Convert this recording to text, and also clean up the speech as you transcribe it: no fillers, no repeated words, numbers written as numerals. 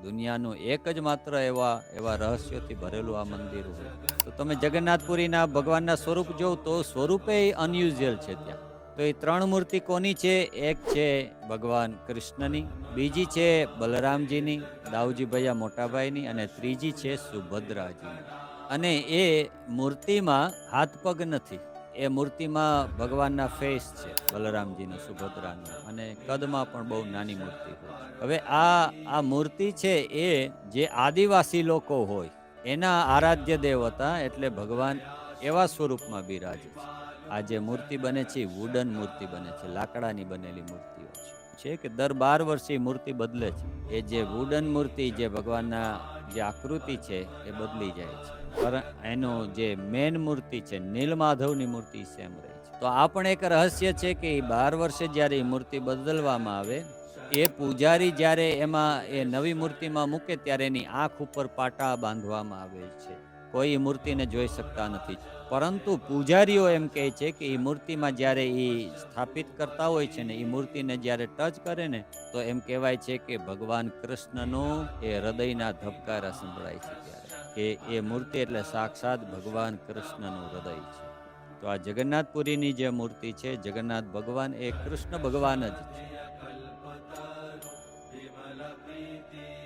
દુનિયાનું એક જ માત્ર એવા રહસ્યોથી ભરેલું આ મંદિર હોય. તો તમે જગન્નાથપુરીના ભગવાનના સ્વરૂપ જોવ તો સ્વરૂપે અનયુઝ્યુઅલ છે ત્યાં. તો એ 3 મૂર્તિ કોની છે? એક છે ભગવાન કૃષ્ણની, બીજી છે બલરામજીની, દાઉજી ભૈયા મોટાભાઈની અને ત્રીજી છે સુભદ્રાજીની. અને એ મૂર્તિમાં હાથ પગ નથી. એ મૂર્તિમાં ભગવાનના ફેસ છે, બલરામજીનો, સુભદ્રાનો, અને કદમાં પણ બહુ નાની મૂર્તિ હોય. હવે આ મૂર્તિ છે એ જે આદિવાસી લોકો હોય એના આરાધ્ય દેવ હતા, એટલે ભગવાન એવા સ્વરૂપમાં બિરાજે છે. આ જે મૂર્તિ બને છે એ વુડન મૂર્તિ બને છે, લાકડાની બનેલી મૂર્તિઓ છે કે દર 12 વર્ષે મૂર્તિ બદલે છે. એ જે વુડન મૂર્તિ, જે ભગવાનના જે આકૃતિ છે એ બદલી જાય છે, પણ એનું જે મેન મૂર્તિ છે, નીલમાધવની મૂર્તિ સેમ રહે છે. તો આ પણ એક રહસ્ય છે કે 12 વર્ષે જ્યારે એ મૂર્તિ બદલવામાં આવે, એ પૂજારી જ્યારે એમાં એ નવી મૂર્તિમાં મૂકે ત્યારે એની આંખ ઉપર પાટા બાંધવામાં આવે છે. કોઈ એ મૂર્તિને જોઈ શકતા નથી. પરંતુ પૂજારીઓ એમ કહે છે કે એ મૂર્તિમાં જ્યારે એ સ્થાપિત કરતા હોય છે ને, એ મૂર્તિને જ્યારે ટચ કરે ને, તો એમ કહેવાય છે કે ભગવાન કૃષ્ણનો એ હૃદયના ધબકારા સંભળાય છે ત્યારે, કે એ મૂર્તિ એટલે સાક્ષાત ભગવાન કૃષ્ણનું હૃદય છે. તો આ જગન્નાથપુરીની જે મૂર્તિ છે, જગન્નાથ ભગવાન એ કૃષ્ણ ભગવાન જ છે.